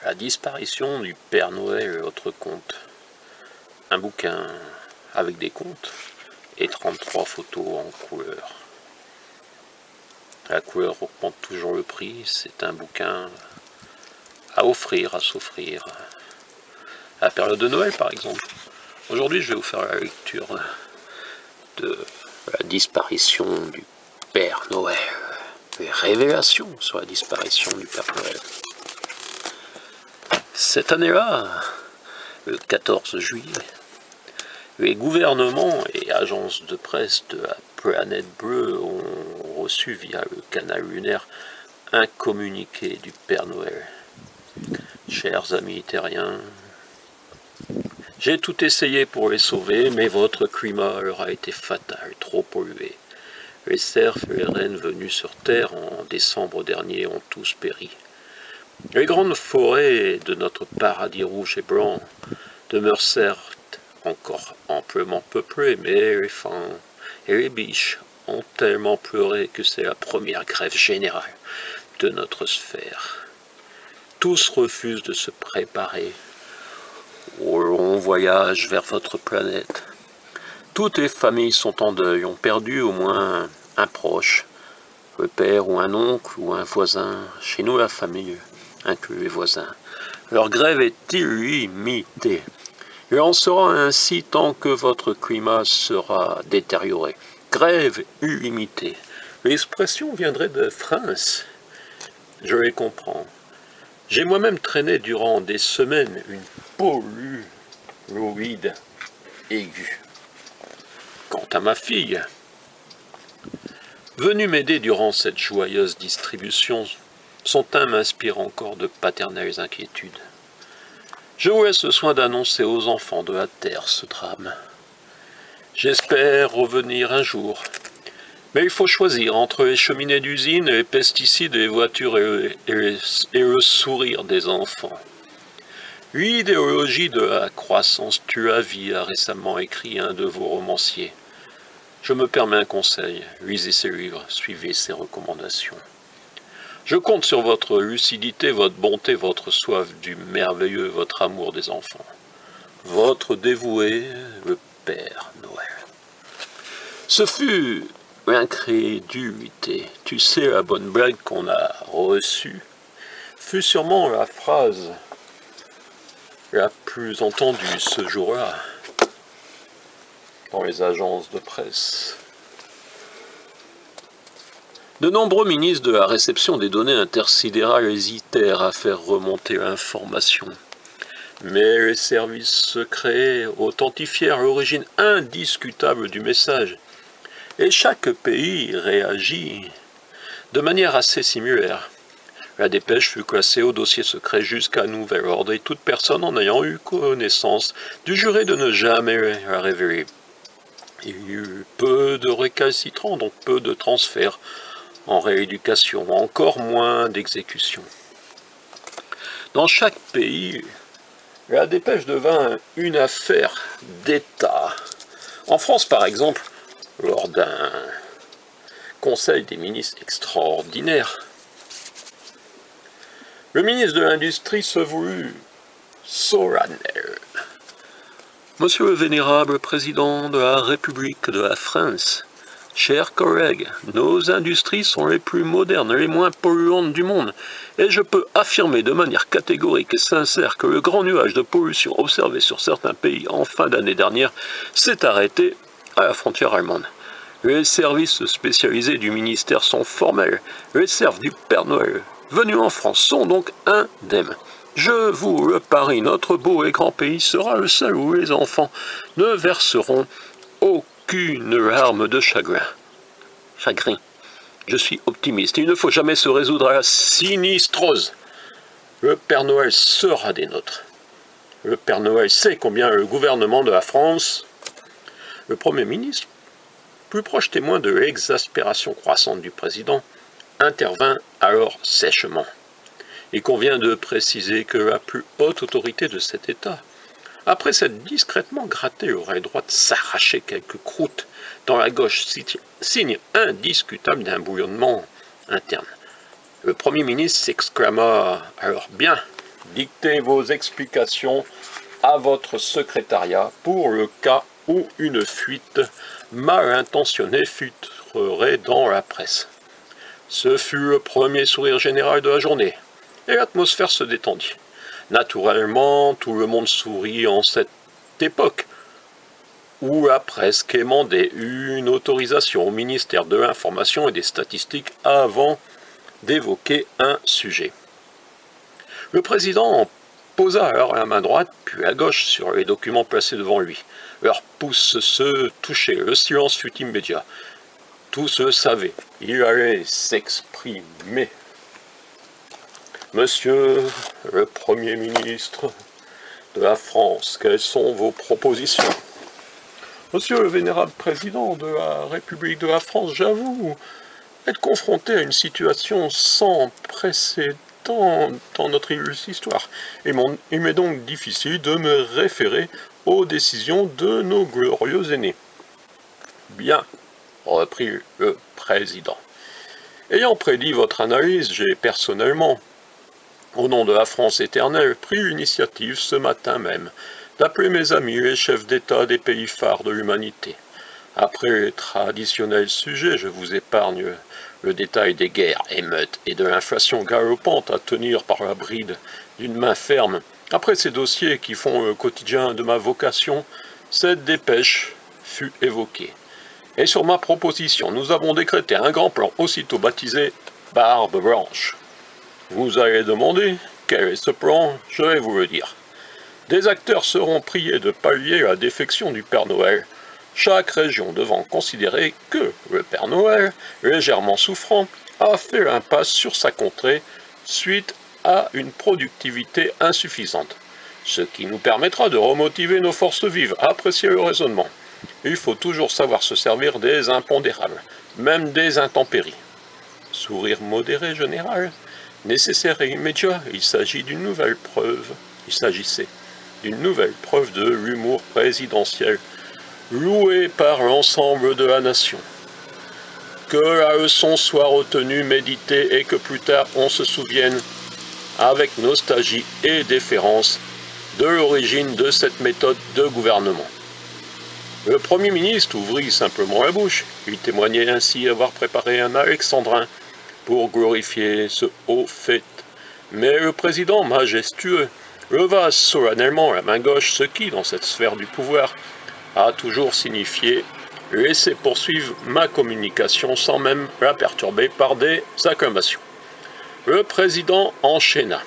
La disparition du Père Noël et autres contes. Un bouquin avec des contes et 33 photos en couleur. La couleur augmente toujours le prix, c'est un bouquin à offrir, à s'offrir. À la période de Noël par exemple. Aujourd'hui je vais vous faire la lecture de la disparition du Père Noël. Les révélations sur la disparition du Père Noël. Cette année-là, le 14 juillet, les gouvernements et agences de presse de la planète bleue ont reçu via le canal lunaire un communiqué du Père Noël. Chers amis terriens, j'ai tout essayé pour les sauver, mais votre climat leur a été fatal, trop pollué. Les cerfs et les rennes venus sur Terre en décembre dernier ont tous péri. Les grandes forêts de notre paradis rouge et blanc demeurent certes encore amplement peuplées, mais les éléphants et les biches ont tellement pleuré que c'est la première grève générale de notre sphère. Tous refusent de se préparer au long voyage vers votre planète. Toutes les familles sont en deuil, ont perdu au moins un proche, le père ou un oncle ou un voisin. Chez nous, la famille inclut les voisins. Leur grève est illimitée. Il en sera ainsi tant que votre climat sera détérioré. Grève illimitée. L'expression viendrait de France. Je les comprends. J'ai moi-même traîné durant des semaines une polluloïde aiguë. Quant à ma fille, venue m'aider durant cette joyeuse distribution, son teint m'inspire encore de paternelles inquiétudes. Je vous laisse le soin d'annoncer aux enfants de la terre ce drame. J'espère revenir un jour, mais il faut choisir entre les cheminées d'usine, les pesticides, les voitures et le sourire des enfants. L'idéologie de la croissance tue la vie, a récemment écrit un de vos romanciers. Je me permets un conseil, lisez ces livres, suivez ces recommandations. Je compte sur votre lucidité, votre bonté, votre soif du merveilleux, votre amour des enfants. Votre dévoué, le Père Noël. Ce fut l'incrédulité. Tu sais, la bonne blague qu'on a reçue fut sûrement la phrase la plus entendue ce jour-là dans les agences de presse. De nombreux ministres de la réception des données intersidérales hésitèrent à faire remonter l'information. Mais les services secrets authentifièrent l'origine indiscutable du message. Et chaque pays réagit de manière assez similaire. La dépêche fut classée au dossier secret jusqu'à nouvel ordre et toute personne en ayant eu connaissance dut jurer de ne jamais la révéler. Il y eut peu de récalcitrants, donc peu de transferts en rééducation, encore moins d'exécution. Dans chaque pays, la dépêche devint une affaire d'État. En France, par exemple, lors d'un conseil des ministres extraordinaire, le ministre de l'Industrie se voulut solennel. Monsieur le vénérable président de la République de la France, chers collègues, nos industries sont les plus modernes et les moins polluantes du monde, et je peux affirmer de manière catégorique et sincère que le grand nuage de pollution observé sur certains pays en fin d'année dernière s'est arrêté à la frontière allemande. Les services spécialisés du ministère sont formels, les serfs du Père Noël venus en France sont donc indemnes. Je vous le parie, notre beau et grand pays sera le seul où les enfants ne verseront aucune larme de chagrin. Je suis optimiste. Il ne faut jamais se résoudre à la sinistrose. Le Père Noël sera des nôtres. Le Père Noël sait combien le gouvernement de la France, le Premier ministre, plus proche témoin de l'exaspération croissante du président, intervint alors sèchement. Il convient de préciser que la plus haute autorité de cet État, après s'être discrètement gratté l'oreille droite, s'arracher quelques croûtes dans la gauche, signe indiscutable d'un bouillonnement interne. Le Premier ministre s'exclama alors « Bien, Dictez vos explications à votre secrétariat pour le cas où une fuite mal intentionnée filtrerait dans la presse. » Ce fut le premier sourire général de la journée, et l'atmosphère se détendit. Naturellement, tout le monde sourit en cette époque où la presse quémandait une autorisation au ministère de l'Information et des Statistiques avant d'évoquer un sujet. Le président posa alors la main droite, puis à gauche sur les documents placés devant lui. Leurs pouces se touchaient, le silence fut immédiat. Tous le savaient, il allait s'exprimer. « Monsieur le Premier ministre de la France, quelles sont vos propositions ?» « Monsieur le vénérable président de la République de la France, j'avoue être confronté à une situation sans précédent dans notre illustre histoire. Il m'est donc difficile de me référer aux décisions de nos glorieux aînés. »« Bien, » reprit le président. « Ayant prédit votre analyse, j'ai personnellement, au nom de la France éternelle, pris l'initiative ce matin même d'appeler mes amis les chefs d'État des pays phares de l'humanité. Après les traditionnels sujets, je vous épargne le détail des guerres, émeutes et de l'inflation galopante à tenir par la bride d'une main ferme. Après ces dossiers qui font le quotidien de ma vocation, cette dépêche fut évoquée. Et sur ma proposition, nous avons décrété un grand plan aussitôt baptisé « Barbe Blanche ». Vous allez demander quel est ce plan, je vais vous le dire. Des acteurs seront priés de pallier la défection du Père Noël, chaque région devant considérer que le Père Noël, légèrement souffrant, a fait l'impasse sur sa contrée suite à une productivité insuffisante, ce qui nous permettra de remotiver nos forces vives à apprécier le raisonnement. Il faut toujours savoir se servir des impondérables, même des intempéries. Sourire modéré général, nécessaire et immédiat, il s'agissait d'une nouvelle preuve de l'humour présidentiel, loué par l'ensemble de la nation. Que la leçon soit retenue, méditée, et que plus tard on se souvienne, avec nostalgie et déférence, de l'origine de cette méthode de gouvernement. Le Premier ministre ouvrit simplement la bouche, il témoignait ainsi avoir préparé un alexandrin pour glorifier ce haut fait. Mais le président majestueux leva solennellement la main gauche, ce qui, dans cette sphère du pouvoir, a toujours signifié laisser poursuivre ma communication sans même la perturber par des acclamations. Le président enchaîna.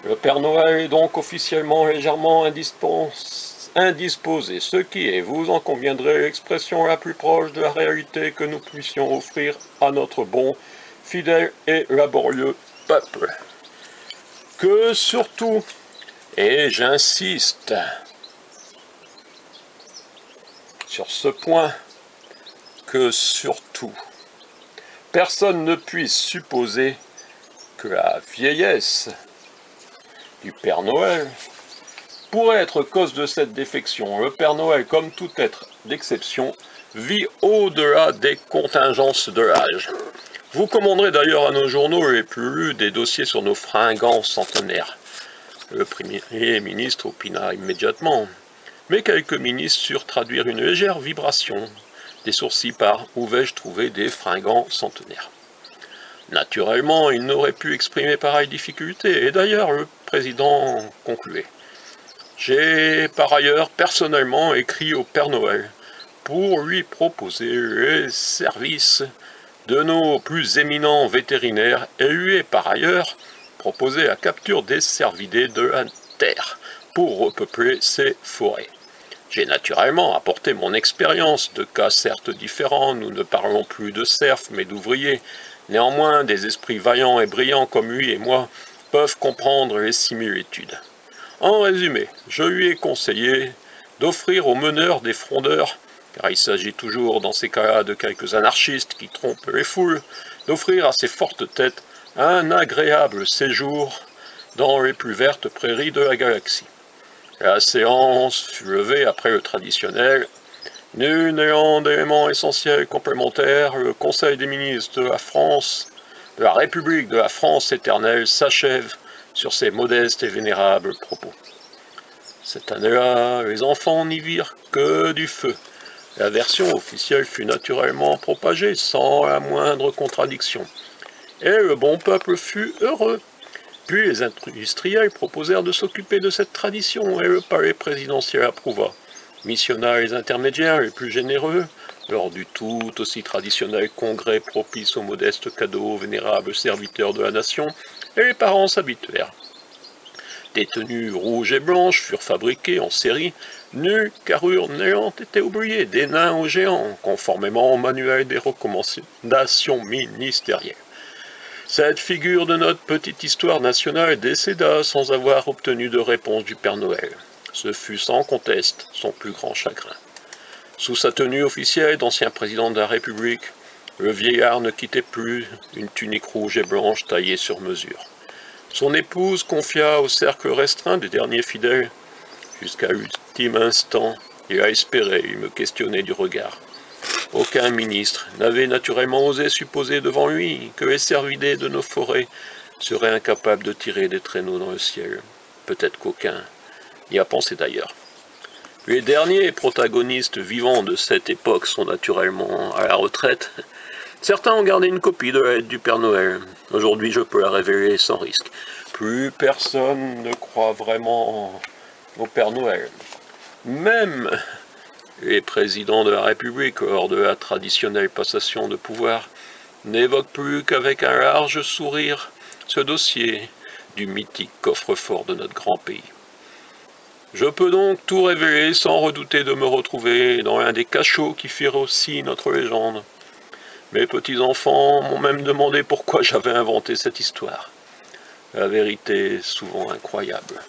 Le Père Noël est donc officiellement légèrement indisposé, ce qui est, vous en conviendrez, l'expression la plus proche de la réalité que nous puissions offrir à notre bon, fidèle et laborieux peuple. Que surtout, et j'insiste sur ce point, que surtout, personne ne puisse supposer que la vieillesse du Père Noël pourrait être cause de cette défection. Le Père Noël, comme tout être d'exception, vit au-delà des contingences de l'âge. Vous commanderez d'ailleurs à nos journaux les plus lus des dossiers sur nos fringants centenaires. Le Premier ministre opina immédiatement, mais quelques ministres surent traduire une légère vibration des sourcils par « Où vais-je trouver des fringants centenaires ?» Naturellement, il n'aurait pu exprimer pareille difficulté, et d'ailleurs le président concluait. J'ai par ailleurs personnellement écrit au Père Noël pour lui proposer les services de nos plus éminents vétérinaires et lui ai par ailleurs proposé la capture des cervidés de la terre pour repeupler ces forêts. J'ai naturellement apporté mon expérience de cas certes différents, nous ne parlons plus de serfs mais d'ouvriers. Néanmoins, des esprits vaillants et brillants comme lui et moi peuvent comprendre les similitudes. En résumé, je lui ai conseillé d'offrir aux meneurs des frondeurs, car il s'agit toujours dans ces cas-là de quelques anarchistes qui trompent les foules, d'offrir à ces fortes têtes un agréable séjour dans les plus vertes prairies de la galaxie. La séance fut levée après le traditionnel « Nul n'ayant d'éléments essentiels complémentaires, le Conseil des ministres de la République de la France éternelle s'achève sur ces modestes et vénérables propos. Cette année-là, les enfants n'y virent que du feu. La version officielle fut naturellement propagée sans la moindre contradiction. Et le bon peuple fut heureux. Puis les industriels proposèrent de s'occuper de cette tradition et le palais présidentiel approuva. Missionna les intermédiaires les plus généreux, lors du tout aussi traditionnel congrès propice aux modestes cadeaux aux vénérables serviteurs de la nation, et les parents s'habituèrent. Des tenues rouges et blanches furent fabriquées en série, nulle carrure n'ayant été oubliée, des nains aux géants, conformément au manuel des recommandations ministérielles. Cette figure de notre petite histoire nationale décéda sans avoir obtenu de réponse du Père Noël. Ce fut sans conteste son plus grand chagrin. Sous sa tenue officielle d'ancien président de la République, le vieillard ne quittait plus une tunique rouge et blanche taillée sur mesure. Son épouse confia au cercle restreint des derniers fidèles. Jusqu'à l'ultime instant, il a espéré, il me questionnait du regard. Aucun ministre n'avait naturellement osé supposer devant lui que les cervidés de nos forêts seraient incapables de tirer des traîneaux dans le ciel. Peut-être qu'aucun y a pensé d'ailleurs. Les derniers protagonistes vivants de cette époque sont naturellement à la retraite. Certains ont gardé une copie de la lettre du Père Noël. Aujourd'hui, je peux la révéler sans risque. Plus personne ne croit vraiment au Père Noël. Même les présidents de la République, lors de la traditionnelle passation de pouvoir, n'évoquent plus qu'avec un large sourire ce dossier du mythique coffre-fort de notre grand pays. Je peux donc tout révéler sans redouter de me retrouver dans l'un des cachots qui firent aussi notre légende. Mes petits-enfants m'ont même demandé pourquoi j'avais inventé cette histoire. La vérité est souvent incroyable.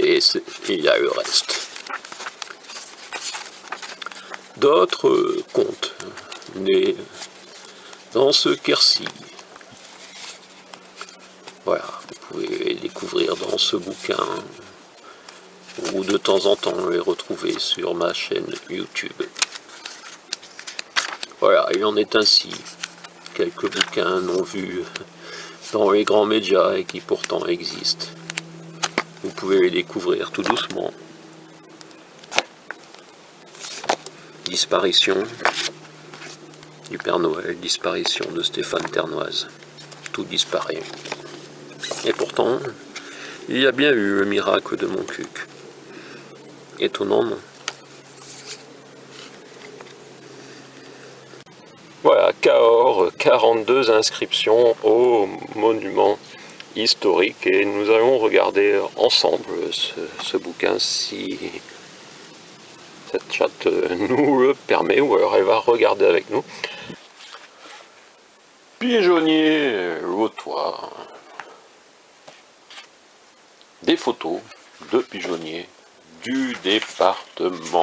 Et il y a le reste. D'autres contes nés dans ce Quercy. Voilà, vous pouvez les découvrir dans ce bouquin ou de temps en temps les retrouver sur ma chaîne YouTube. Voilà, il en est ainsi. Quelques bouquins non vus dans les grands médias et qui pourtant existent. Vous pouvez les découvrir tout doucement. Disparition du Père Noël, disparition de Stéphane Ternoise. Tout disparaît. Et pourtant, il y a bien eu le miracle de Montcuq. Étonnant, non? Voilà, Cahors, 42 inscriptions au monument historique. Et nous allons regarder ensemble ce bouquin si cette chatte nous le permet, ou alors elle va regarder avec nous. Pigeonnier Lautois. Des photos de pigeonniers du département.